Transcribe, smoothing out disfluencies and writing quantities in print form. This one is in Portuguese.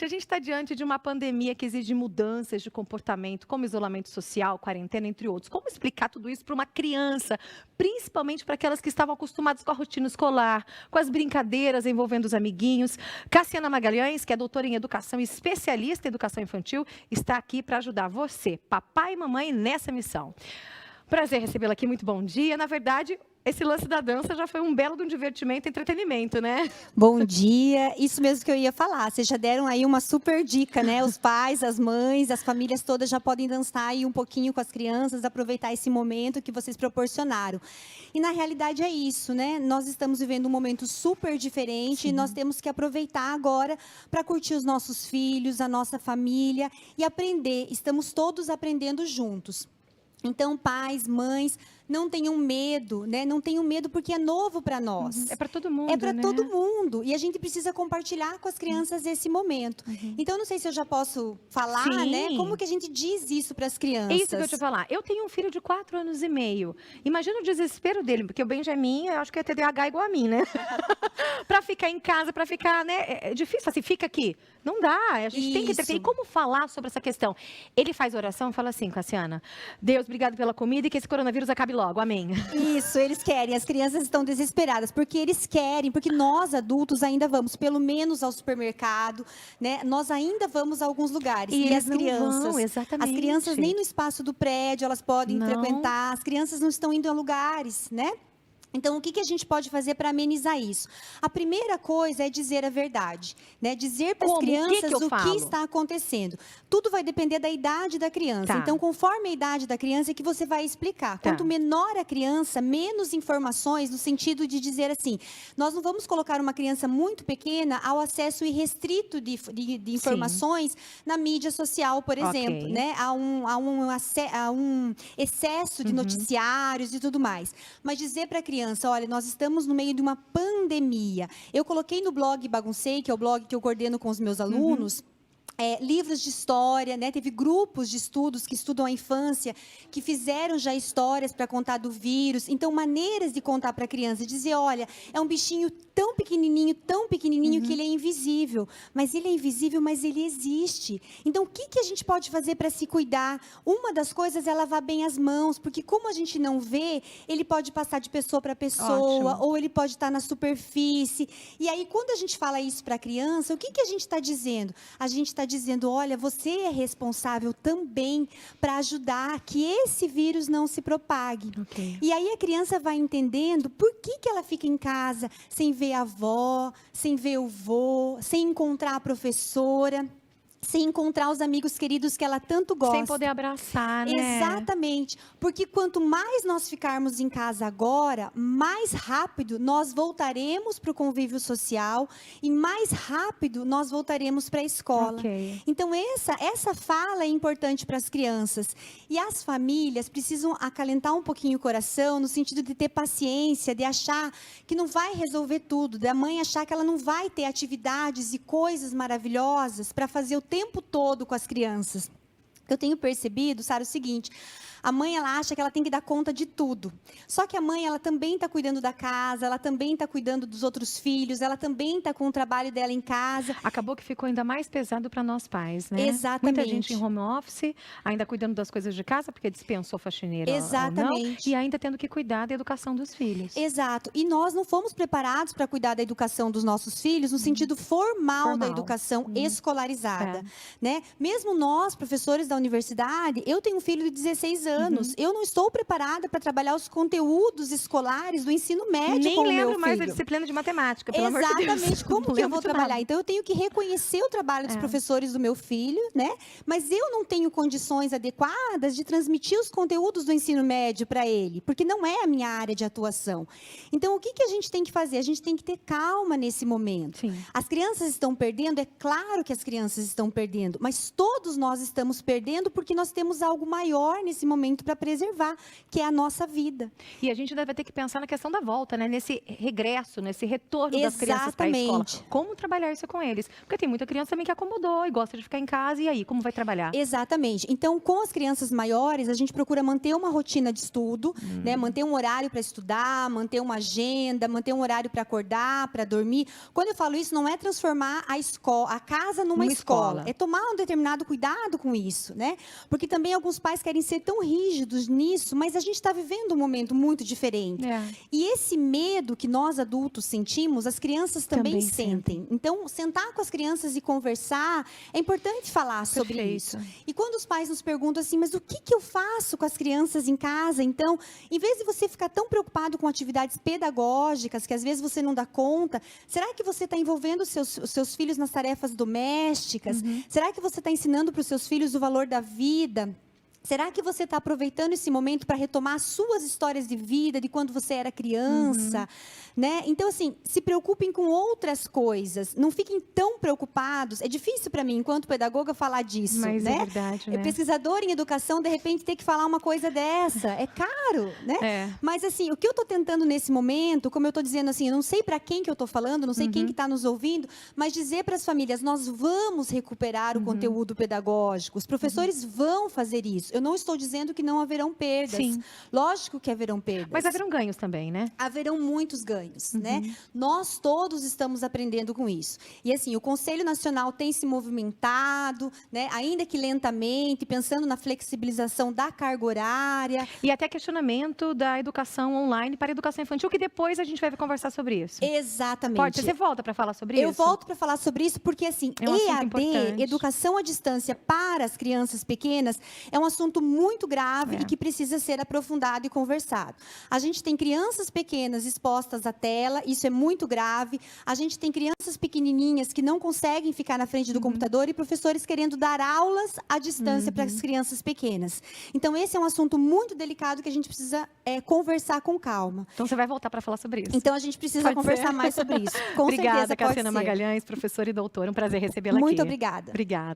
A gente está diante de uma pandemia que exige mudanças de comportamento, como isolamento social, quarentena, entre outros. Como explicar tudo isso para uma criança, principalmente para aquelas que estavam acostumadas com a rotina escolar, com as brincadeiras envolvendo os amiguinhos? Cassiana Magalhães, que é doutora em educação e especialista em educação infantil, está aqui para ajudar você, papai e mamãe, nessa missão. Prazer recebê-la aqui, muito bom dia. Na verdade, esse lance da dança já foi um belo de um divertimento e entretenimento, né? Bom dia, isso mesmo que eu ia falar. Vocês já deram aí uma super dica, né? Os pais, as mães, as famílias todas já podem dançar aí um pouquinho com as crianças, aproveitar esse momento que vocês proporcionaram. E na realidade é isso, né? Nós estamos vivendo um momento super diferente. Sim. E nós temos que aproveitar agora para curtir os nossos filhos, a nossa família e aprender. Estamos todos aprendendo juntos. Então, pais, mães, não tenham medo, né? Não tenham medo porque é novo para nós. É para todo mundo, É para né? todo mundo. E a gente precisa compartilhar com as crianças esse momento. Então, não sei se eu já posso falar, Sim. né? Como que a gente diz isso para as crianças? É isso que eu ia te falar. Eu tenho um filho de 4 anos e meio. Imagina o desespero dele, porque o Benjamin, eu acho que é TDAH igual a mim, né? Para ficar em casa, para ficar, né? É difícil, assim, fica aqui. Não dá, a gente tem que ter. E como falar sobre essa questão? Ele faz oração e fala assim, Cassiana, Deus, obrigado pela comida e que esse coronavírus acabe logo, amém. Isso, eles querem. As crianças estão desesperadas, porque eles querem, porque nós, adultos, ainda vamos, pelo menos ao supermercado, né? Nós ainda vamos a alguns lugares. E as crianças, não vão, exatamente. As crianças nem no espaço do prédio elas podem frequentar, as crianças não estão indo a lugares, né? Então, o que a gente pode fazer para amenizar isso? A primeira coisa é dizer a verdade, né? Dizer para as crianças o que está acontecendo. Tudo vai depender da idade da criança. Tá. Então, conforme a idade da criança é que você vai explicar. Tá. Quanto menor a criança, menos informações, no sentido de dizer assim, nós não vamos colocar uma criança muito pequena ao acesso irrestrito de informações na mídia social, por exemplo, né? A um excesso de noticiários e tudo mais. Mas dizer para a criança, olha, nós estamos no meio de uma pandemia. Eu coloquei no blog Baguncei, que é o blog que eu coordeno com os meus alunos, livros de história, né? Teve grupos de estudos que estudam a infância, que fizeram já histórias para contar do vírus. Então, maneiras de contar para a criança, dizer, olha, é um bichinho tão pequenininho que ele é invisível. Mas ele é invisível, mas ele existe. Então, o que a gente pode fazer para se cuidar? Uma das coisas é lavar bem as mãos, porque como a gente não vê, ele pode passar de pessoa para pessoa, ou ele pode estar na superfície. E aí, quando a gente fala isso para a criança, o que a gente está dizendo? A gente está dizendo, olha, você é responsável também para ajudar que esse vírus não se propague. E aí a criança vai entendendo por que ela fica em casa sem ver a avó, sem ver o vô, sem encontrar a professora, sem encontrar os amigos queridos que ela tanto gosta. Sem poder abraçar, né? Exatamente. Porque quanto mais nós ficarmos em casa agora, mais rápido nós voltaremos para o convívio social e mais rápido nós voltaremos para a escola. Então, essa fala é importante para as crianças. E as famílias precisam acalentar um pouquinho o coração, no sentido de ter paciência, de achar que não vai resolver tudo, da mãe achar que ela não vai ter atividades e coisas maravilhosas para fazer o tempo todo com as crianças. Eu tenho percebido, Sara, o seguinte, a mãe, ela acha que ela tem que dar conta de tudo. Só que a mãe, ela também está cuidando da casa, ela também está cuidando dos outros filhos, ela também está com o trabalho dela em casa. Acabou que ficou ainda mais pesado para nós pais, né? Exatamente. Muita gente em home office, ainda cuidando das coisas de casa, porque dispensou faxineira. Exatamente. Ou não, e ainda tendo que cuidar da educação dos filhos. Exato. E nós não fomos preparados para cuidar da educação dos nossos filhos no sentido formal da educação escolarizada. Né? Mesmo nós, professores da universidade, eu tenho um filho de 16 anos. Eu não estou preparada para trabalhar os conteúdos escolares do ensino médio Nem com o meu filho. lembro mais da disciplina de matemática, pelo amor de Deus. Exatamente. Como que eu vou trabalhar? Então, eu tenho que reconhecer o trabalho dos professores do meu filho, né? Mas eu não tenho condições adequadas de transmitir os conteúdos do ensino médio para ele, porque não é a minha área de atuação. Então, o que a gente tem que fazer? A gente tem que ter calma nesse momento. Sim. As crianças estão perdendo, é claro que as crianças estão perdendo, mas todos nós estamos perdendo porque nós temos algo maior nesse momento momento para preservar, que é a nossa vida. E a gente deve ter que pensar na questão da volta, né? Nesse regresso, nesse retorno das crianças para a escola. Como trabalhar isso com eles? Porque tem muita criança também que acomodou e gosta de ficar em casa, e aí, como vai trabalhar? Exatamente. Então, com as crianças maiores, a gente procura manter uma rotina de estudo, né? Manter um horário para estudar, manter uma agenda, manter um horário para acordar, para dormir. Quando eu falo isso, não é transformar a casa numa escola. É tomar um determinado cuidado com isso, né? Porque também alguns pais querem ser tão rígidos nisso, mas a gente está vivendo um momento muito diferente. E esse medo que nós adultos sentimos, as crianças também sentem. Então, sentar com as crianças e conversar, é importante falar sobre isso. E quando os pais nos perguntam assim, mas o que eu faço com as crianças em casa? Então, em vez de você ficar tão preocupado com atividades pedagógicas, que às vezes você não dá conta, será que você está envolvendo os seus filhos nas tarefas domésticas? Será que você está ensinando para os seus filhos o valor da vida? Será que você está aproveitando esse momento para retomar suas histórias de vida, de quando você era criança? Né? Então, assim, se preocupem com outras coisas. Não fiquem tão preocupados. É difícil para mim, enquanto pedagoga, falar disso. Mas né? É verdade, né? Pesquisador em educação, de repente, ter que falar uma coisa dessa. É caro, né? Mas, assim, o que eu estou tentando nesse momento, como eu estou dizendo assim, eu não sei para quem que eu estou falando, não sei quem que está nos ouvindo, mas dizer para as famílias, nós vamos recuperar o conteúdo pedagógico. Os professores vão fazer isso. Eu não estou dizendo que não haverão perdas. Sim. Lógico que haverão perdas. Mas haverão ganhos também, né? Haverão muitos ganhos, né? Nós todos estamos aprendendo com isso. E assim, o Conselho Nacional tem se movimentado, né? Ainda que lentamente, pensando na flexibilização da carga horária. E até questionamento da educação online para a educação infantil, que depois a gente vai conversar sobre isso. Exatamente. Pode, você volta para falar sobre isso? Eu volto para falar sobre isso porque, assim, EAD, educação à distância para as crianças pequenas, é um assunto muito grave e que precisa ser aprofundado e conversado. A gente tem crianças pequenas expostas à tela, isso é muito grave. A gente tem crianças pequenininhas que não conseguem ficar na frente do computador e professores querendo dar aulas à distância para as crianças pequenas. Então, esse é um assunto muito delicado que a gente precisa conversar com calma. Então, você vai voltar para falar sobre isso. Então, a gente precisa conversar mais sobre isso. Com Obrigada, certeza, Cassiana Magalhães, professora e doutora. Um prazer recebê-la aqui. Muito obrigada. Obrigada.